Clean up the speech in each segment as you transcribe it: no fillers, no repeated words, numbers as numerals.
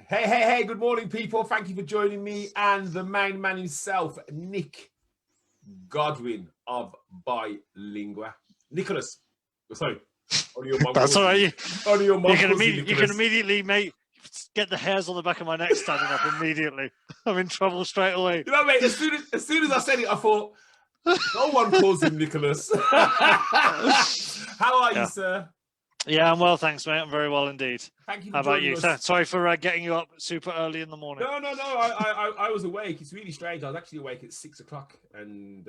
Hey, good morning, people. Thank you for joining me and the main man himself, Nick Godwin of Bylingua. Nicholas, sorry. Only your mum That's all right. Only your mum you can immediately, mate, get the hairs on the back of my neck standing up immediately. I'm in trouble straight away. You know, mate, as soon as I said it, I thought, no one calls him Nicholas. How are you, sir? Yeah, I'm well, thanks, mate. I'm very well indeed. Thank you for How about you? us. Sorry for getting you up super early in the morning. No. I was awake. It's really strange. I was actually awake at 6 o'clock, and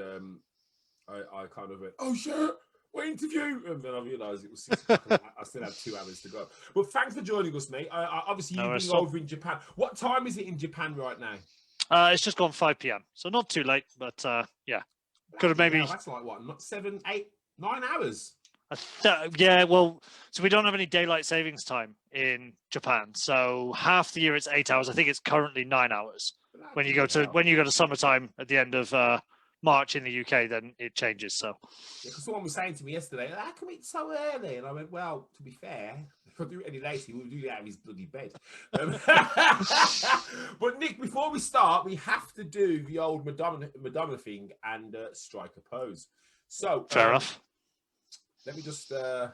I kind of went, oh shit, what interview? And then I realised it was 6 o'clock. I still have 2 hours to go. But thanks for joining us, mate. Obviously, you've been over in Japan. What time is it in Japan right now? It's just gone 5 p.m, so not too late, but yeah. Could have maybe... That's like what, not 7, 8, 9 hours? Yeah, well, so we don't have any daylight savings time in Japan. So half the year it's 8 hours. I think it's currently 9 hours. When you go to summertime at the end of March in the UK, then it changes. So yeah, because someone was saying to me yesterday, how come it's so early? And I went, well, to be fair, if I do it any later, he will do it out of his bloody bed. But Nick, before we start, we have to do the old Madonna thing and strike a pose. So fair enough. Let me just right.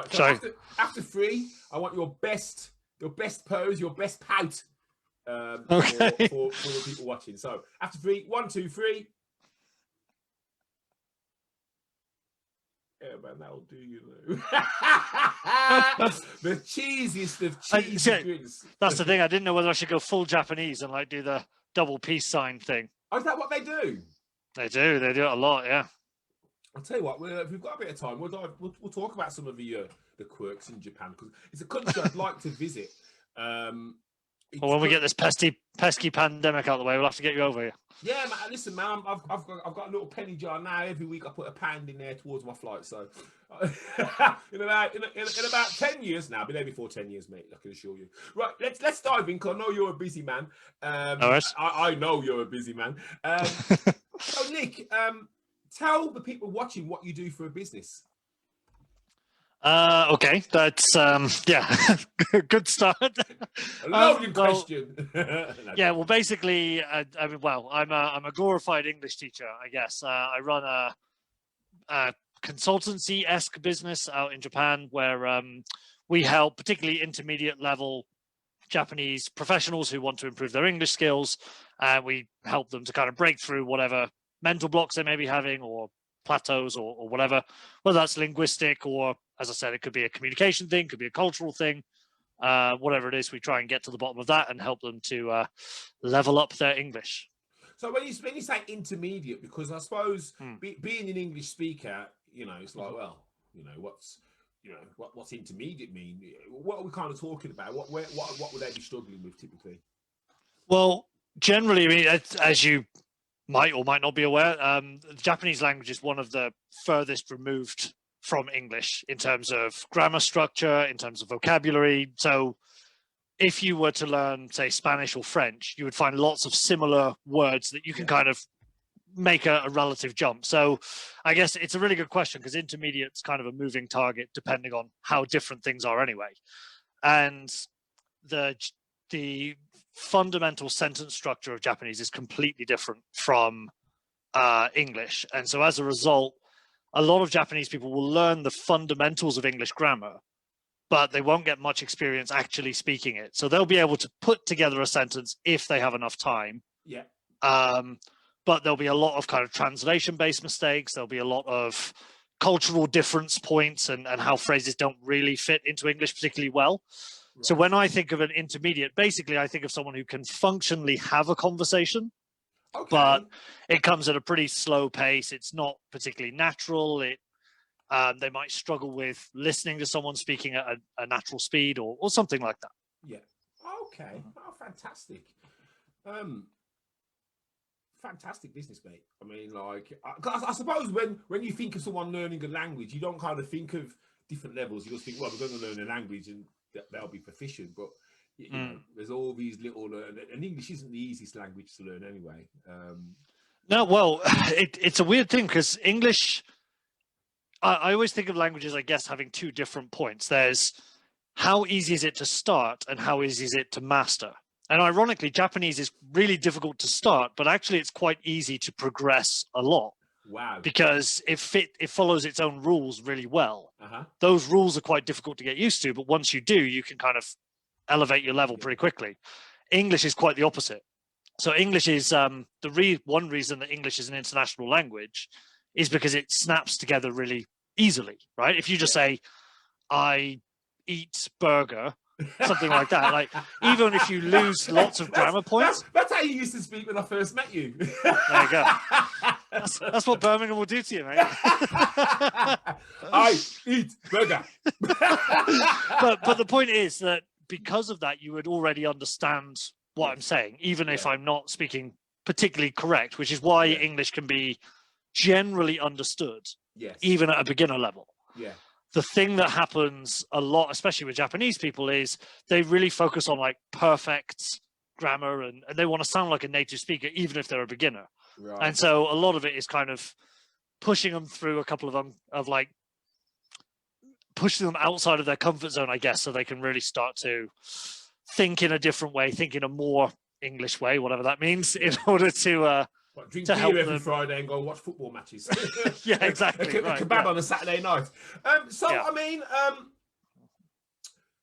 So Sorry. After 3, I want your best pose, your best pout. Okay. For the people watching. So after 3, 1, 2, 3. Yeah, man, that'll do you though. The cheesiest of cheesy drinks. That's the thing. I didn't know whether I should go full Japanese and like do the double peace sign thing. Oh, is that what they do? They do it a lot, yeah. I'll tell you what, if we've got a bit of time, we'll talk about some of the quirks in Japan, because it's a country I'd like to visit. Well, when we get this pesky pandemic out of the way, we'll have to get you over here. Yeah, man. Listen, man, I've got a little penny jar now. Every week I put £1 in there towards my flight. So in about 10 years now, I've been there before 10 years, mate. I can assure you. Right, let's dive in, because I know you're a busy man. I know you're a busy man. So Nick, tell the people watching what you do for a business. Okay, that's yeah, good start. A loaded question. Yeah, well, basically, I'm a glorified English teacher, I guess. I run a consultancy-esque business out in Japan where we help particularly intermediate level Japanese professionals who want to improve their English skills. We help them to kind of break through whatever mental blocks they may be having, or plateaus, or whatever, whether that's linguistic or, as I said, it could be a communication thing, could be a cultural thing, whatever it is. We try and get to the bottom of that and help them to level up their English. So when you say intermediate, because I suppose being an English speaker, it's like, well, what's intermediate mean? What are we kind of talking about? What would they be struggling with typically? Well, generally, I mean, as you might or might not be aware, the Japanese language is one of the furthest removed from English in terms of grammar structure, in terms of vocabulary. So if you were to learn, say, Spanish or French, you would find lots of similar words that you can kind of make a relative jump. So I guess it's a really good question, because intermediate's kind of a moving target depending on how different things are anyway. And the fundamental sentence structure of Japanese is completely different from English. And so as a result, a lot of Japanese people will learn the fundamentals of English grammar, but they won't get much experience actually speaking it. So they'll be able to put together a sentence if they have enough time. Yeah. But there'll be a lot of kind of translation-based mistakes. There'll be a lot of cultural difference points and how phrases don't really fit into English particularly well. Right. So when I think of an intermediate, basically I think of someone who can functionally have a conversation, but it comes at a pretty slow pace. It's not particularly natural. They might struggle with listening to someone speaking at a natural speed or something like that. Yeah. Okay. Oh, fantastic. Fantastic business, mate. I mean, like, I suppose when you think of someone learning a language, you don't kind of think of different levels. You just think, well, we're going to learn a language and they'll be proficient. But you know, there's all these little, and English isn't the easiest language to learn anyway. No, well, it's a weird thing because English, I always think of languages, I guess, having two different points. There's how easy is it to start and how easy is it to master? And ironically, Japanese is really difficult to start, but actually it's quite easy to progress a lot. Wow. Because it follows its own rules really well. Those rules are quite difficult to get used to, but once you do, you can kind of elevate your level pretty quickly. English is quite the opposite. So English is one reason that English is an international language is because it snaps together really easily, right? If you just say, I eat burger, something like that, like even if you lose lots of grammar points. That's how you used to speak when I first met you. There you go. That's what Birmingham will do to you, mate. I eat burger. but the point is that because of that, you would already understand what I'm saying, even if I'm not speaking particularly correct, which is why English can be generally understood, even at a beginner level. Yeah. The thing that happens a lot, especially with Japanese people, is they really focus on like perfect grammar and they want to sound like a native speaker, even if they're a beginner. Right. And so a lot of it is kind of pushing them through a couple of like pushing them outside of their comfort zone, I guess, so they can really start to think in a different way, think in a more English way, whatever that means, in order to drink to beer help every them. Friday and go watch football matches. Yeah, exactly. A kebab on a Saturday night. I mean,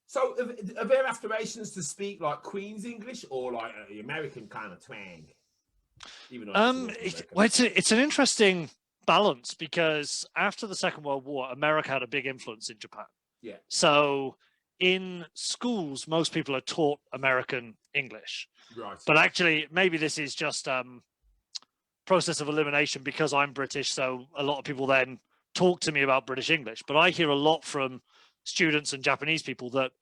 so are there aspirations to speak like Queen's English or like the American kind of twang? Even though it's an interesting balance because after the Second World War, America had a big influence in Japan. Yeah. So in schools, most people are taught American English. Right. But actually, maybe this is just process of elimination because I'm British. So a lot of people then talk to me about British English. But I hear a lot from students and Japanese people that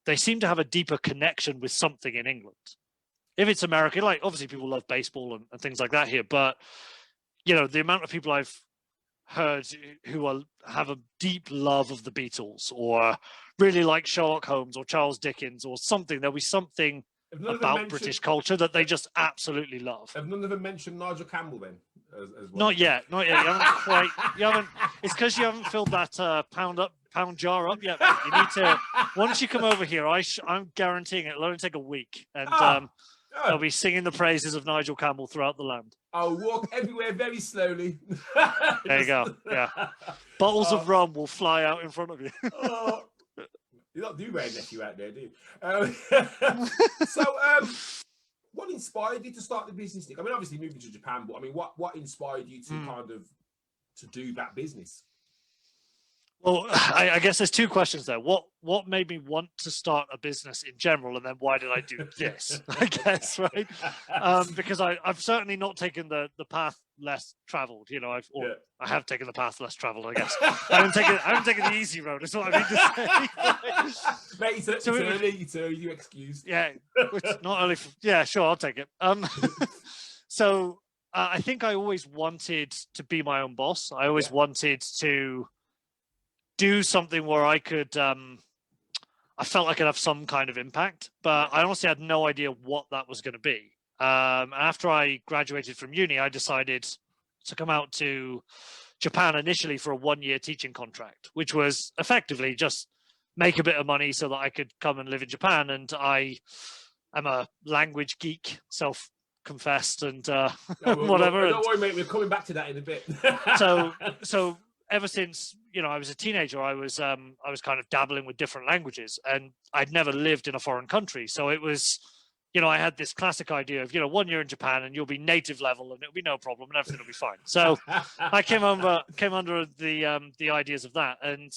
they seem to have a deeper connection with something in England. If it's American, like obviously people love baseball and things like that here, but you know, the amount of people I've heard who have a deep love of the Beatles or really like Sherlock Holmes or Charles Dickens or something, there'll be something about British culture that they just absolutely love. Have none of them mentioned Nigel Campbell then? As well? Not yet. You haven't. It's because you haven't filled that pound jar up yet. Mate. You need to. Once you come over here, I'm guaranteeing it'll only take a week, and they'll be singing the praises of Nigel Campbell throughout the land. I'll walk everywhere very slowly. There you go. Yeah, bottles of rum will fly out in front of you. You don't do very nephew out there, do you? What inspired you to start the business, Nick? I mean, obviously moving to Japan, but I mean, what inspired you to kind of to do that business? Well, I guess there's two questions there. What made me want to start a business in general, and then why did I do this? I guess, right? Because I've certainly not taken the path less traveled. You know, I have taken the path less traveled. I guess I haven't taken the easy road. Is what I mean to say. Mate, it's early. You excuse. Yeah, not only. Yeah, sure, I'll take it. So I think I always wanted to be my own boss. I always wanted to do something where I could, I felt I could have some kind of impact, but I honestly had no idea what that was going to be. After I graduated from uni, I decided to come out to Japan initially for a 1-year teaching contract, which was effectively just make a bit of money so that I could come and live in Japan. And I am a language geek, self-confessed, and whatever. Don't worry, mate. We're coming back to that in a bit. So ever since, you know, I was a teenager, I was kind of dabbling with different languages, and I'd never lived in a foreign country. So it was, you know, I had this classic idea of, 1 year in Japan and you'll be native level and it'll be no problem and everything will be fine. So I came under the ideas of that. And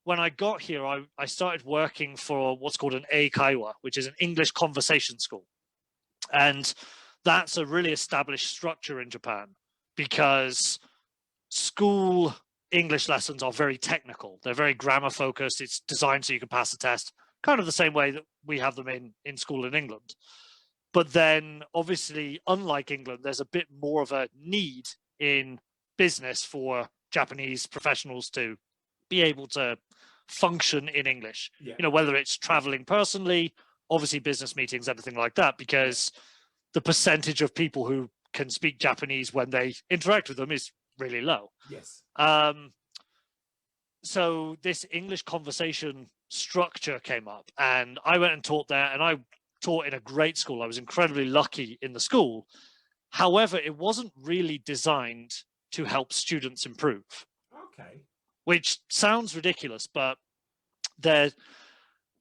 when I got here, I started working for what's called an eikaiwa, which is an English conversation school. And that's a really established structure in Japan because school English lessons are very technical. They're very grammar focused. It's designed so you can pass the test, kind of the same way that we have them in school in England. But then obviously, unlike England, there's a bit more of a need in business for Japanese professionals to be able to function in English, whether it's traveling personally, obviously business meetings, everything like that, because the percentage of people who can speak Japanese when they interact with them is really low. Yes. So this English conversation structure came up, and I went and taught there, and I taught in a great school. I was incredibly lucky in the school. However, it wasn't really designed to help students improve. Okay. Which sounds ridiculous, but they're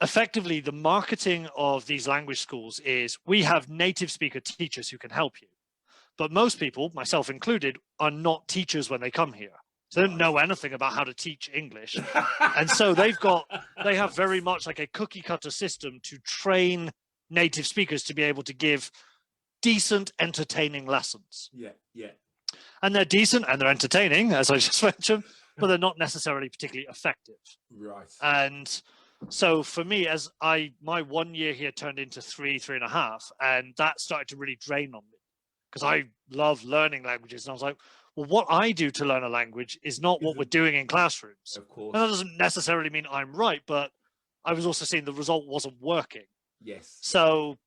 effectively, the marketing of these language schools is we have native speaker teachers who can help you. But most people, myself included, are not teachers when they come here. So they don't know anything about how to teach English. And so they have very much like a cookie cutter system to train native speakers to be able to give decent, entertaining lessons. Yeah. And they're decent and they're entertaining, as I just mentioned, but they're not necessarily particularly effective. Right. And so for me, my 1 year here turned into 3.5, and that started to really drain on me because I love learning languages. And I was like, well, what I do to learn a language is not what we're doing in classrooms. Of course. And that doesn't necessarily mean I'm right, but I was also seeing the result wasn't working. Yes. So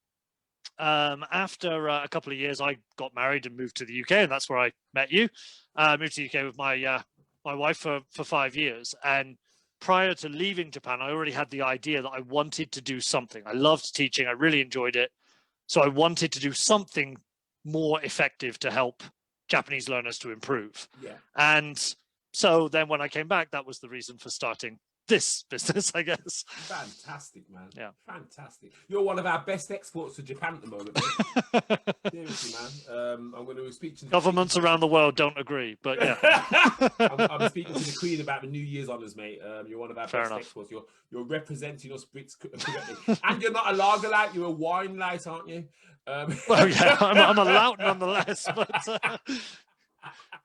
after a couple of years, I got married and moved to the UK, and that's where I met you. Moved to the UK with my wife for 5 years. And prior to leaving Japan, I already had the idea that I wanted to do something. I loved teaching. I really enjoyed it. So I wanted to do something more effective to help Japanese learners to improve. Yeah. And so then when I came back, that was the reason for starting this business, I guess. Fantastic, man. Yeah. Fantastic. You're one of our best exports to Japan at the moment, mate. Seriously, man. I'm going to speak to the Governments around the world don't agree, but yeah. I'm speaking to the Queen about the New Year's honours, mate. You're one of our best exports. You're representing us Brits correctly. And you're not a lager light, you're a wine light, aren't you? Well, yeah, I'm a lout nonetheless, but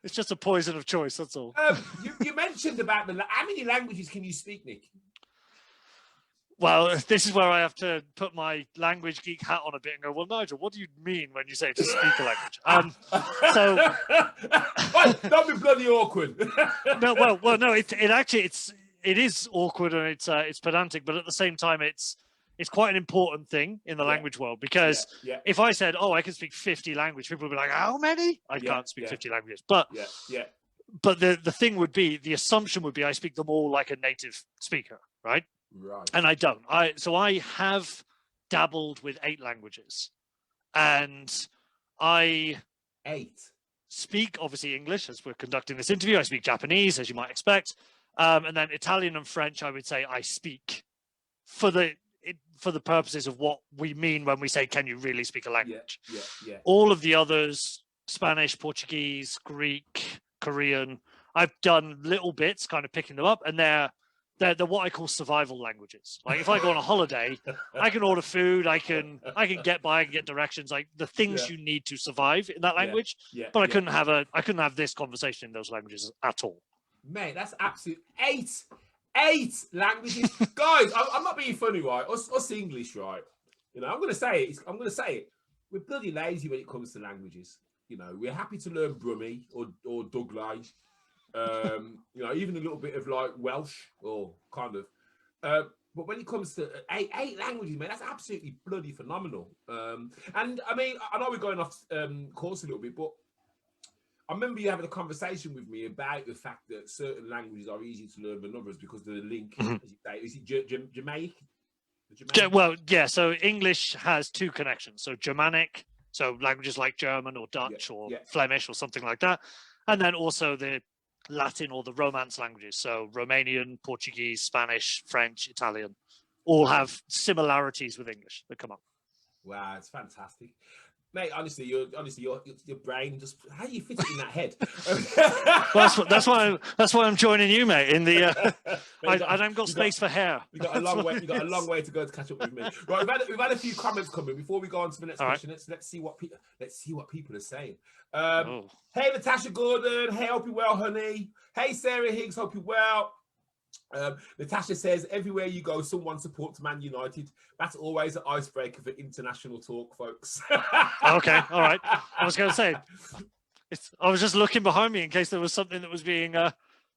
it's just a poison of choice, that's all. You mentioned about how many languages can you speak, Nick? Well, this is where I have to put my language geek hat on a bit and go, well, Nigel, what do you mean when you say to speak a language? Well, don't be bloody awkward. No, no, it is awkward and it's pedantic, but at the same time, it's quite an important thing in the language world, because if I said, oh, I can speak 50 languages, people would be like, how many? I can't speak 50 languages. But but the thing would be, the assumption would be I speak them all like a native speaker, right? Right. And I don't. So I have dabbled with 8 languages, and I speak obviously English as we're conducting this interview. I speak Japanese, as you might expect, and then Italian and French. I would say I speak for the purposes of what we mean when we say, can you really speak a language? Yeah. All of the others, Spanish, Portuguese, Greek, Korean, I've done little bits, kind of picking them up, and they're what I call survival languages. Like if I go on a holiday, I can order food, I can get by, I can get directions, like the things you need to survive in that language. But I couldn't have this conversation in those languages at all. Mate, that's absolute 8 languages. Guys, I'm not being funny, right? Us English, right? You know, I'm gonna say it. We're bloody lazy when it comes to languages. You know, we're happy to learn Brummie or Douglai. You know, even a little bit of like Welsh or kind of. But when it comes to 8 languages, man, that's absolutely bloody phenomenal. And I mean, I know we're going off course a little bit, but I remember you having a conversation with me about the fact that certain languages are easier to learn than others because of the link, as you say. Is it Jamaican? Well, yeah, so English has 2 connections. So Germanic, so languages like German or Dutch or Flemish or something like that. And then also the Latin or the Romance languages. So Romanian, Portuguese, Spanish, French, Italian, all have similarities with English that come up. Wow, it's fantastic. Mate, honestly, your brain just, how do you fit it in that head? Well, that's why I'm joining you, mate. In the I haven't got space for hair. You got a long way. You got a long way to go to catch up with me. Right, we've had a few comments coming before we go on to the next question. Right. Let's see what people are saying. Hey, Natasha Gordon. Hey, hope you're well, honey. Hey, Sarah Higgs. Hope you're well. Natasha says, everywhere you go, someone supports Man United. That's always an icebreaker for international talk, folks. Okay, all right. I was going to say, I was just looking behind me in case there was something that was being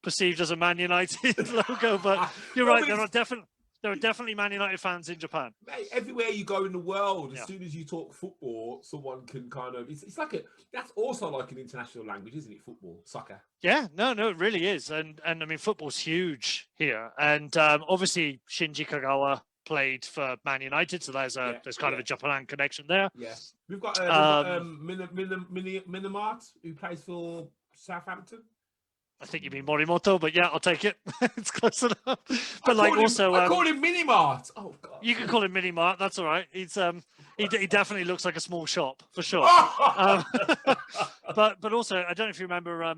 perceived as a Man United logo, but you're right. There are definitely. There are definitely Man United fans in Japan. Mate, everywhere you go in the world, as Yeah. soon as you talk football, someone can kind of. It's like that's also like an international language, isn't it? Football, soccer. Yeah, no, it really is, and I mean, football's huge here, and obviously Shinji Kagawa played for Man United, so there's kind of a Japan connection there. Yeah, we've got Minamart, who plays for Southampton. I think you mean Morimoto, but yeah, I'll take it. It's close enough. But I call him Minimart. Oh God, you can call him Minimart. That's all right. He's he definitely looks like a small shop for sure. But also, I don't know if you remember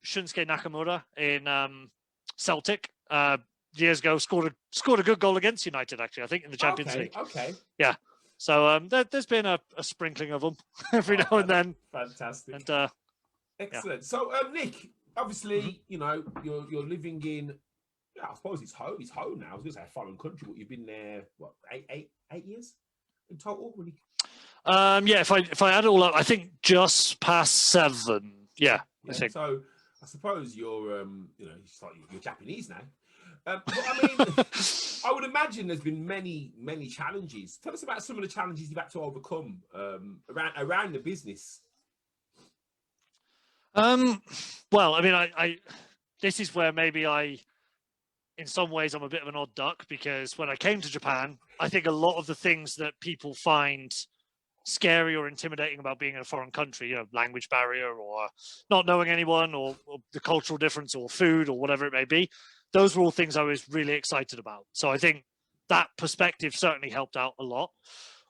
Shunsuke Nakamura in Celtic years ago. Scored a good goal against United, actually. I think in the Champions League. Okay. Yeah. So there's been a sprinkling of them every now and then. Fantastic. And excellent. Yeah. So Nick, obviously, you know, you're living in. Yeah, I suppose it's home now. I was going to say a foreign country, but you've been there what 8 years in total. Really? Yeah. If I add it all up, I think just past 7. Yeah. I think. So I suppose you're you're Japanese now. But I mean, I would imagine there's been many challenges. Tell us about some of the challenges you've had to overcome around the business. Well, I mean, I this is where maybe in some ways I'm a bit of an odd duck, because when I came to Japan, I think a lot of the things that people find scary or intimidating about being in a foreign country, you know, language barrier or not knowing anyone or the cultural difference or food or whatever it may be, those were all things I was really excited about. So I think that perspective certainly helped out a lot.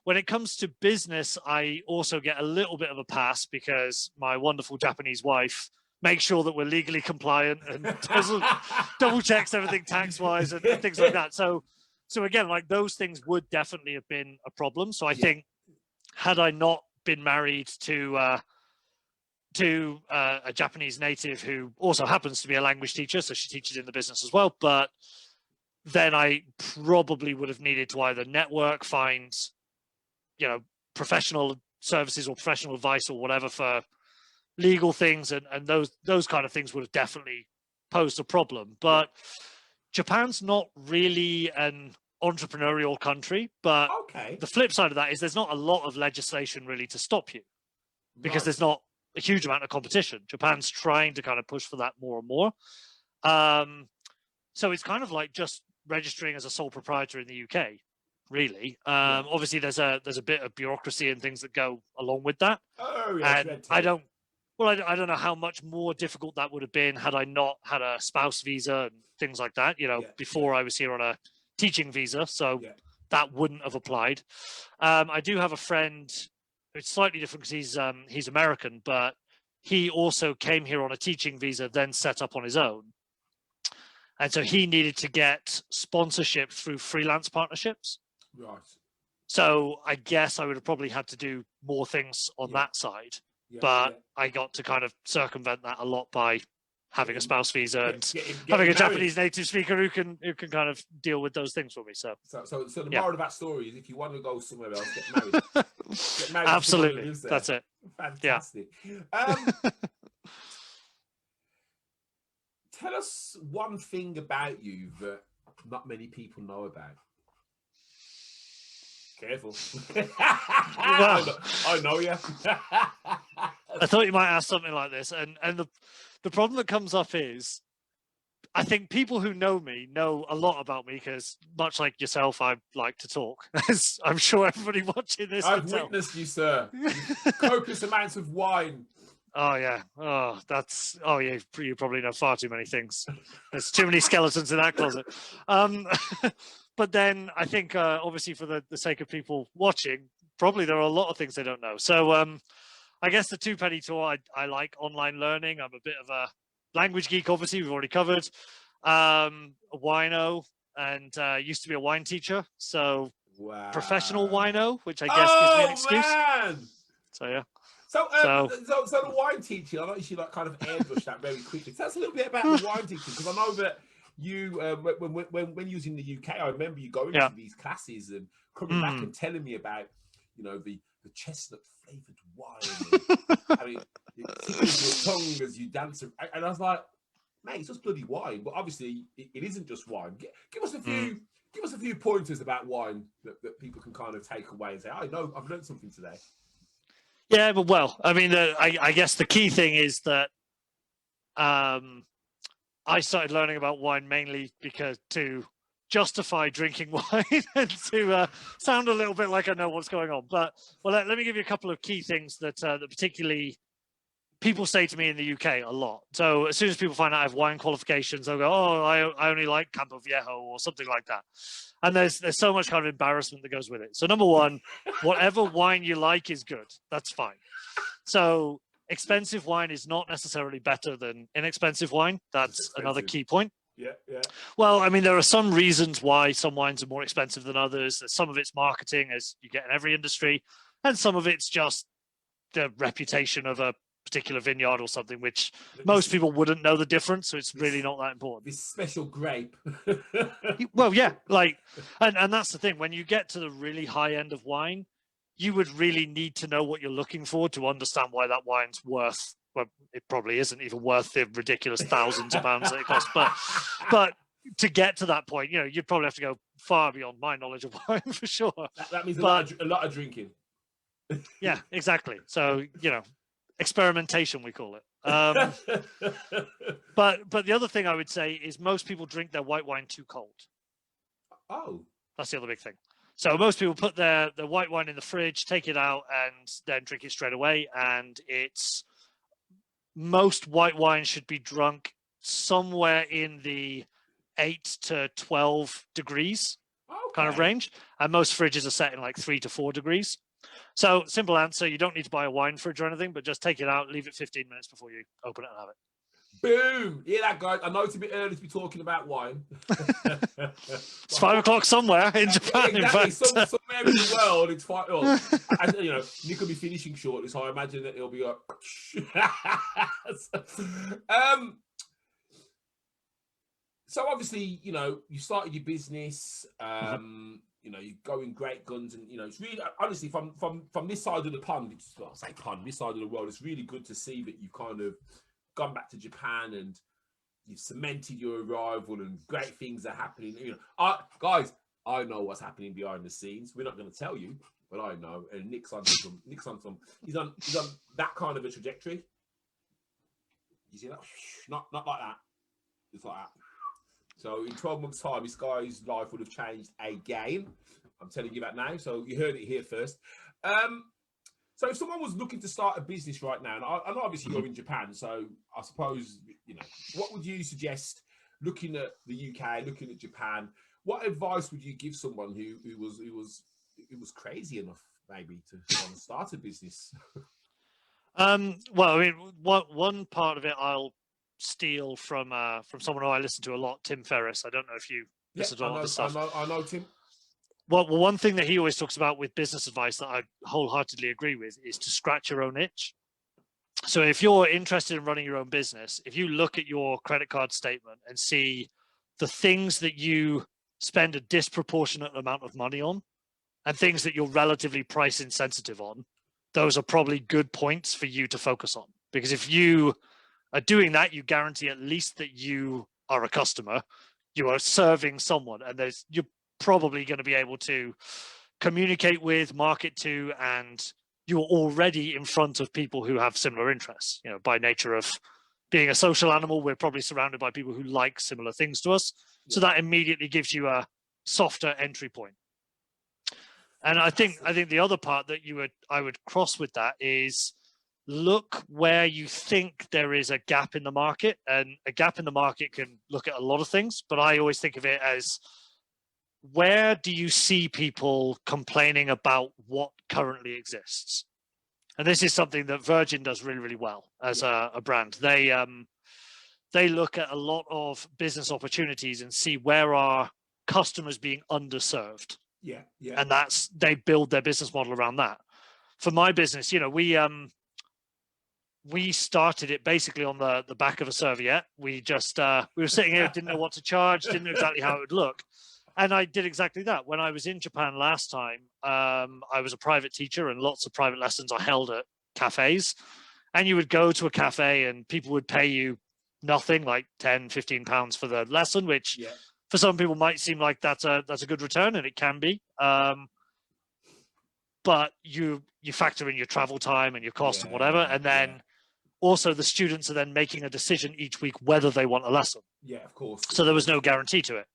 When it comes to business, I also get a little bit of a pass because my wonderful Japanese wife makes sure that we're legally compliant and double checks everything tax-wise and things like that. So again, like those things would definitely have been a problem. So I think had I not been married to a Japanese native who also happens to be a language teacher, so she teaches in the business as well, but then I probably would have needed to either network, find, you know, professional services or professional advice or whatever for legal things, and those kind of things would have definitely posed a problem. But Japan's not really an entrepreneurial country, but the flip side of that is there's not a lot of legislation really to stop you, because there's not a huge amount of competition. Japan's trying to kind of push for that more and more. So it's kind of like just registering as a sole proprietor in the UK, really. Obviously there's a bit of bureaucracy and things that go along with that. And I don't know how much more difficult that would have been had I not had a spouse visa and things like that, you know, before I was here on a teaching visa. So that wouldn't have applied. I do have a friend, it's slightly different because he's American, but he also came here on a teaching visa, then set up on his own. And so he needed to get sponsorship through freelance partnerships. Right. So I guess I would have probably had to do more things on that side. But I got to kind of circumvent that a lot by having a spouse visa and having a Japanese native speaker who can kind of deal with those things for me. So the moral of that story is, if you want to go somewhere else, get married. Get married. Absolutely, that's it. Fantastic. Tell us one thing about you that not many people know about. Careful. I know you. I thought you might ask something like this, and the problem that comes up is, I think people who know me know a lot about me because, much like yourself, I like to talk. As I'm sure everybody watching this. I've witnessed you, sir. Copious amounts of wine. Oh yeah. You probably know far too many things. There's too many skeletons in that closet. But then I think, obviously, for the sake of people watching, probably there are a lot of things they don't know. So I guess the two-penny tour, I like online learning. I'm a bit of a language geek, obviously, we've already covered. A wino, and used to be a wine teacher. So professional wino, which I guess gives me an excuse. Man. So, yeah. So the wine teaching, I noticed you kind of airbrushed that very quickly. Tell us a little bit about the wine teaching, because I know that you, when you was in the UK, I remember you going to these classes and coming back and telling me about, you know, the chestnut flavored wine. I mean, your tongue as you dance, and I was like, mate, it's just bloody wine. But obviously, it isn't just wine. Give us a few give us a few pointers about wine that people can kind of take away and say, I know, I've learned something today. Yeah, but well, I mean, I guess the key thing is that I started learning about wine mainly because to justify drinking wine and to sound a little bit like I know what's going on. But well, let me give you a couple of key things that that particularly people say to me in the UK a lot. So as soon as people find out I have wine qualifications, they'll go, "Oh, I only like Campbell Viejo or something like that." And there's so much kind of embarrassment that goes with it. So number one, whatever wine you like is good. That's fine. So expensive wine is not necessarily better than inexpensive wine. That's another key point. Yeah, yeah. Well, I mean, there are some reasons why some wines are more expensive than others. Some of it's marketing, as you get in every industry, and some of it's just the reputation of a particular vineyard or something, which most people wouldn't know the difference, so it's really not that important. This special grape. Well, yeah, like, and that's the thing. When you get to the really high end of wine, you would really need to know what you're looking for to understand why that wine's worth. Well, it probably isn't even worth the ridiculous thousands of pounds that it costs, but to get to that point, you know, you'd probably have to go far beyond my knowledge of wine for sure. That means a lot of drinking. Yeah, exactly. So, you know, experimentation, we call it. But the other thing I would say is most people drink their white wine too cold. Oh, that's the other big thing. So most people put their white wine in the fridge, take it out, and then drink it straight away. And most white wine should be drunk somewhere in the 8 to 12 degrees kind of range, and most fridges are set in like 3 to 4 degrees. So simple answer, you don't need to buy a wine fridge or anything, but just take it out, leave it 15 minutes before you open it and have it. Boom! Hear that, guys? I know it's a bit early to be talking about wine. It's 5 o'clock somewhere in Japan. Exactly. In fact. Somewhere in the world, it's 5. Oh, you know, Nick will be finishing shortly, so I imagine that he'll be like. So obviously, you know, you started your business. You know, you're going great guns, and you know, it's really honestly from this side of the pond. This side of the world. It's really good to see that you've kind of gone back to Japan and you've cemented your arrival, and great things are happening. You know, guys, I know what's happening behind the scenes. We're not going to tell you, but I know. And Nick's on some. He's on that kind of a trajectory. You see that? Not like that. It's like that. So in 12 months' time, this guy's life would have changed again. I'm telling you that now. So you heard it here first. So if someone was looking to start a business right now, and I know obviously you're in Japan, so I suppose, you know, what would you suggest looking at the UK, looking at Japan? What advice would you give someone who was crazy enough maybe to want to start a business? Well, I mean, one part of it I'll steal from someone who I listen to a lot, Tim Ferriss. I don't know if you listen to a lot of this stuff. I know Tim. Well, one thing that he always talks about with business advice that I wholeheartedly agree with is to scratch your own itch. So if you're interested in running your own business, if you look at your credit card statement and see the things that you spend a disproportionate amount of money on and things that you're relatively price insensitive on, those are probably good points for you to focus on. Because if you are doing that, you guarantee at least that you are a customer, you are serving someone, and you're probably going to be able to communicate with, market to, and you're already in front of people who have similar interests. You know, by nature of being a social animal, we're probably surrounded by people who like similar things to us. Yeah. So that immediately gives you a softer entry point. And I think the other part that I would cross with that is look where you think there is a gap in the market, and a gap in the market can look at a lot of things, but I always think of it as where do you see people complaining about what currently exists? And this is something that Virgin does really, really well as a brand. They look at a lot of business opportunities and see where are customers being underserved. Yeah. And they build their business model around that. For my business, you know, we started it basically on the back of a serviette. We were sitting here, didn't know what to charge, didn't know exactly how it would look. And I did exactly that. When I was in Japan last time, I was a private teacher, and lots of private lessons are held at cafes. And you would go to a cafe and people would pay you nothing, like 10, 15 pounds for the lesson, which for some people might seem like that's a good return, and it can be. But you factor in your travel time and your cost and whatever, and then also the students are then making a decision each week whether they want a lesson. Yeah, of course. So there was no guarantee to it.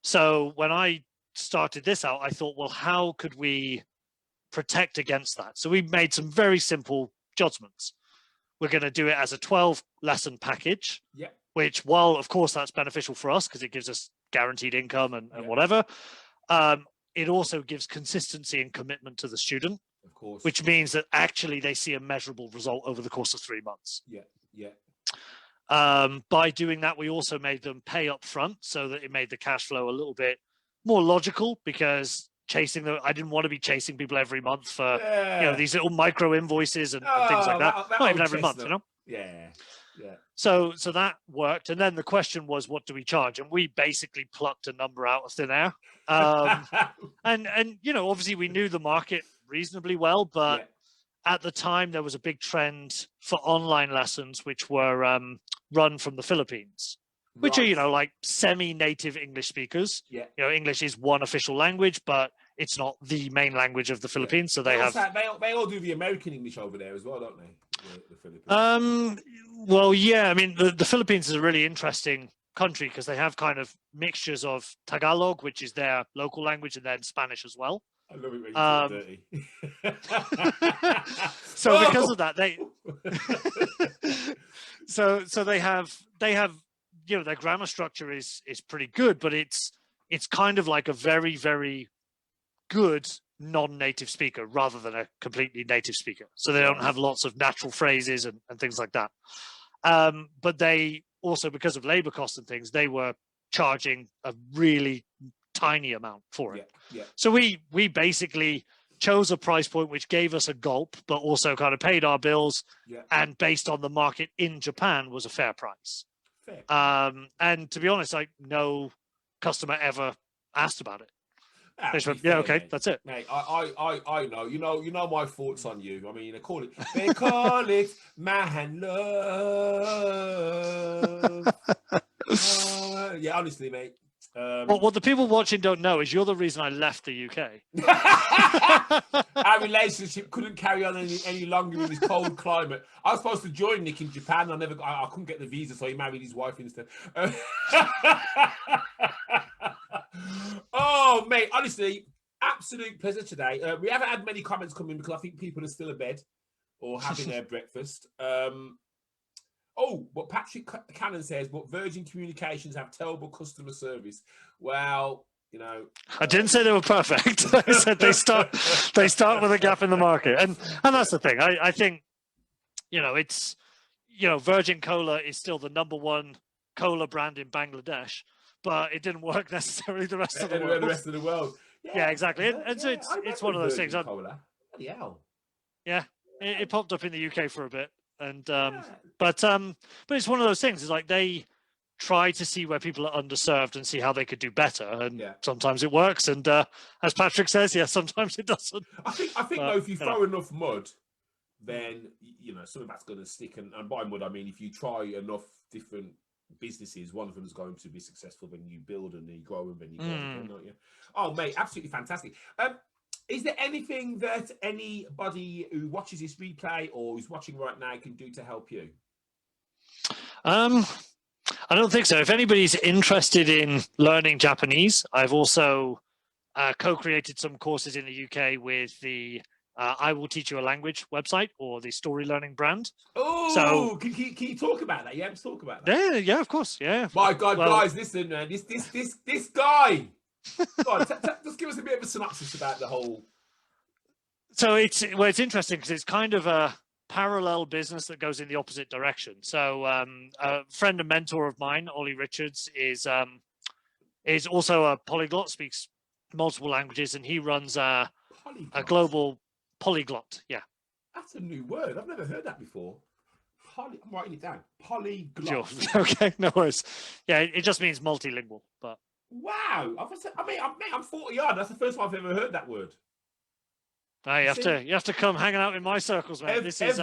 So when I started this out, I thought, well, how could we protect against that? So we made some very simple judgments. We're going to do it as a 12 lesson package, which, while of course that's beneficial for us because it gives us guaranteed income and whatever, it also gives consistency and commitment to the student, of course, which means that actually they see a measurable result over the course of 3 months. By doing that, we also made them pay up front so that it made the cash flow a little bit more logical, because I didn't want to be chasing people every month for these little micro invoices and things like that. Not even every month, So that worked, and then the question was, what do we charge? And we basically plucked a number out of thin air. And obviously we knew the market reasonably well, but at the time there was a big trend for online lessons which were run from the Philippines, which are like semi-native English speakers. English is one official language, but it's not the main language of the Philippines. So they all do the American English over there as well, don't they? The Philippines. Well, yeah. I mean, the Philippines is a really interesting country because they have kind of mixtures of Tagalog, which is their local language, and then Spanish as well. I love it when you talk dirty. So because of that, so they have their grammar structure is pretty good, but it's kind of like a very, very good non-native speaker rather than a completely native speaker. So they don't have lots of natural phrases and things like that. But they also, because of labor costs and things, they were charging a really tiny amount for it. So we basically chose a price point which gave us a gulp, but also kind of paid our bills, and based on the market in Japan was a fair price. And to be honest, like, no customer ever asked about it. They just went, okay, mate. That's it. Mate, I know. You know my thoughts on you. I mean, they call it man love. Honestly, mate. What the people watching don't know is you're the reason I left the UK. Our relationship couldn't carry on any longer in this cold climate. I was supposed to join Nick in Japan. I couldn't get the visa, so he married his wife instead. Oh, mate, honestly, absolute pleasure today. We haven't had many comments coming because I think people are still in bed or having their breakfast. What Patrick Cannon says, but Virgin Communications have terrible customer service. Well, I didn't say they were perfect. I said they start with a gap in the market, and that's the thing. I think it's Virgin Cola is still the #1 cola brand in Bangladesh, but it didn't work necessarily the rest of the world. The rest of the world. Yeah, exactly. And so it's one of those things. Cola. Bloody hell. Yeah, it popped up in the UK for a bit, and but it's one of those things. It's like they try to see where people are underserved and see how they could do better, and sometimes it works, and as Patrick says, sometimes it doesn't. I think though, if you throw enough mud, then something that's going to stick, and by mud I mean if you try enough different businesses, one of them is going to be successful. When you build and you grow them, and you grow again, don't you? Oh, mate, absolutely fantastic. Is there anything that anybody who watches this replay or who's watching right now can do to help you? I don't think so. If anybody's interested in learning Japanese, I've also co-created some courses in the UK with the I Will Teach You a Language website, or the Story Learning brand. Oh, so, can you talk about that? Yeah, let's talk about that. Yeah, of course. Yeah. My God, guys, listen, man. This guy. God, just give us a bit of a synopsis about the whole. So it's interesting because it's kind of a parallel business that goes in the opposite direction. So a friend and mentor of mine, Ollie Richards, is also a polyglot, speaks multiple languages, and he runs a global polyglot. Yeah, that's a new word. I've never heard that before. I'm writing it down. Polyglot. Sure. Okay, no worries. Yeah, it just means multilingual. But wow, I'm 40 odd. That's the first time I've ever heard that word. No, you have to come hanging out in my circles, mate. This is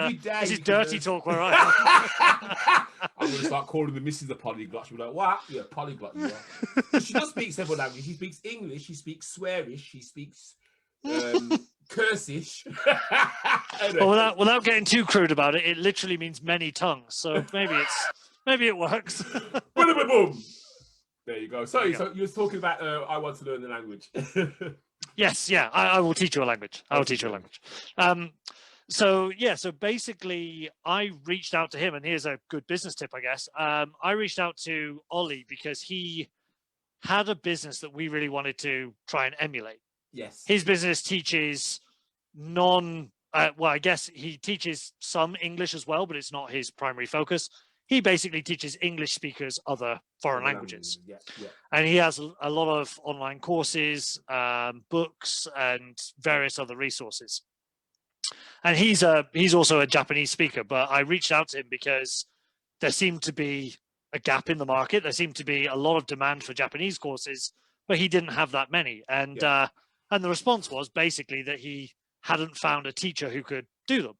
dirty talk where I am. I'm going to start calling the missus a polyglot. She'll be like, what? Yeah, polyglot you are. But she does speak several languages. She speaks English, she speaks Swearish, she speaks Cursish. Well, without getting too crude about it, it literally means many tongues. So maybe it works. Boom. There you go. So you were talking about I want to learn the language. Yes, yeah, I will teach you a language. I will teach you a language. So basically, I reached out to him, and here's a good business tip, I guess. I reached out to Ollie because he had a business that we really wanted to try and emulate. Yes. His business teaches I guess he teaches some English as well, but it's not his primary focus. He basically teaches English speakers other foreign languages. Yeah, yeah. And he has a lot of online courses, books, and various other resources. And he's also a Japanese speaker, but I reached out to him because there seemed to be a gap in the market. There seemed to be a lot of demand for Japanese courses, but he didn't have that many. And the response was basically that he hadn't found a teacher who could do them.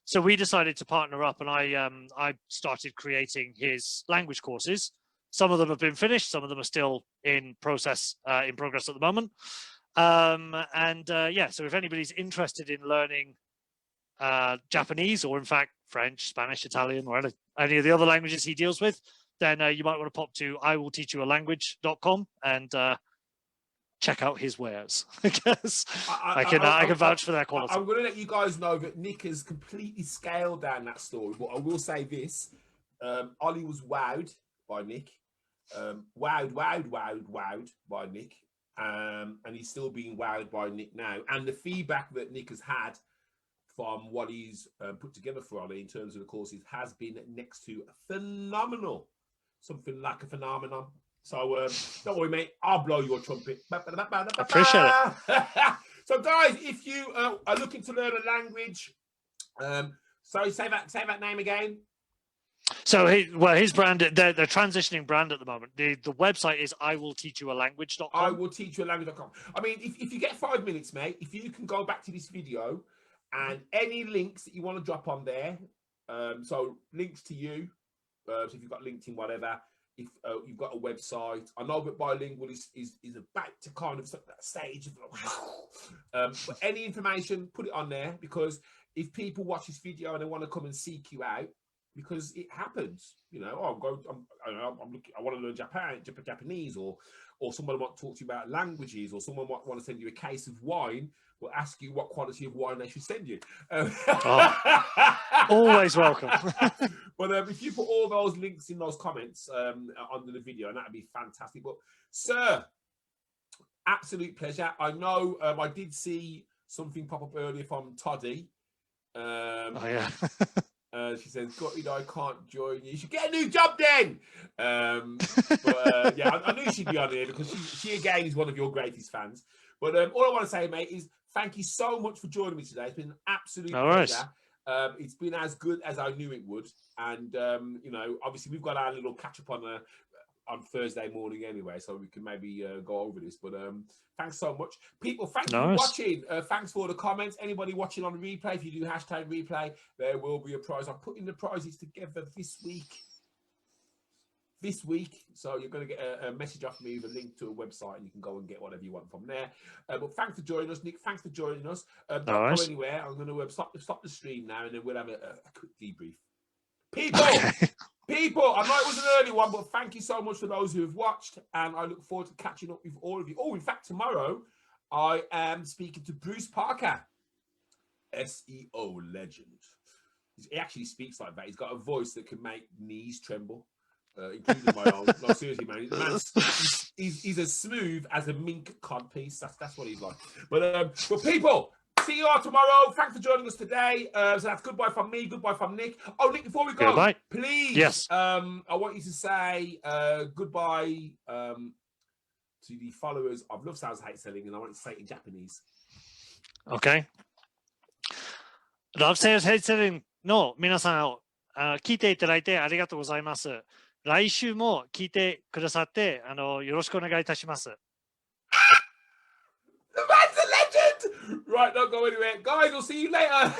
So we decided to partner up, and I started creating his language courses. Some of them have been finished. Some of them are still in progress at the moment. So if anybody's interested in learning Japanese, or in fact French, Spanish, Italian, or any of the other languages he deals with, then you might want to pop to iwillteachyoualanguage.com and check out his wares, because I can vouch for their quality. I'm going to let you guys know that Nick has completely scaled down that story, but I will say this: Ollie was wowed by Nick, wowed by Nick, and he's still being wowed by Nick now. And the feedback that Nick has had from what he's put together for Ollie in terms of the courses has been next to phenomenal, something like a phenomenon. So don't worry, mate. I'll blow your trumpet. Appreciate it. So, guys, if you are looking to learn a language, sorry, say that name again. So his brand, they're transitioning brand at the moment. The website is iwillteachyoualanguage.com. iwillteachyoualanguage.com. I mean, if you get 5 minutes, mate, if you can go back to this video and any links that you want to drop on there, so links to you, so if you've got LinkedIn, whatever. If you've got a website, I know that bilingual is about to kind of that stage of but any information, put it on there, because if people watch this video and they want to come and seek you out, because it happens, you know, I want to learn Japanese, or someone might talk to you about languages, or someone might want to send you a case of wine, will ask you what quality of wine they should send you. Always welcome. But if you put all those links in those comments under the video, and that'd be fantastic. But sir, absolute pleasure. I know I did see something pop up earlier from Toddy. She says, I can't join you. You should get a new job then. I knew she'd be on here, because she again is one of your greatest fans. But all I want to say, mate, is thank you so much for joining me today. It's been an absolute pleasure. It's been as good as I knew it would. And, obviously we've got our little catch up on Thursday morning anyway, so we can maybe go over this. But thanks so much. People, thanks for watching. Thanks for the comments. Anybody watching on replay, if you do hashtag replay, there will be a prize. I'm putting the prizes together this week. So you're going to get a message off me with a link to a website, and you can go and get whatever you want from there. But thanks for joining us, Nick. Thanks for joining us. Don't go anywhere. I'm going to stop the stream now, and then we'll have a quick debrief. People, I know it was an early one, but thank you so much for those who have watched, and I look forward to catching up with all of you. Oh, in fact, tomorrow I am speaking to Bruce Parker, SEO legend. He actually speaks like that. He's got a voice that can make knees tremble. Including my own. No, seriously, man. He's as smooth as a mink cod piece. That's what he's like. But people, see you all tomorrow. Thanks for joining us today. So that's goodbye from me. Goodbye from Nick. Oh, Nick, before we go, please. Yes. I want you to say goodbye to the followers of Love Sounds Hate Selling, and I want you to say it in Japanese. Okay. Love Sounds Hate Selling の皆さん聞いていただいてありがとうございます。来週も聞いてくださってよろしくお願いいたします。The man's a legend! Right, don't go anywhere. Guys, we'll see you later.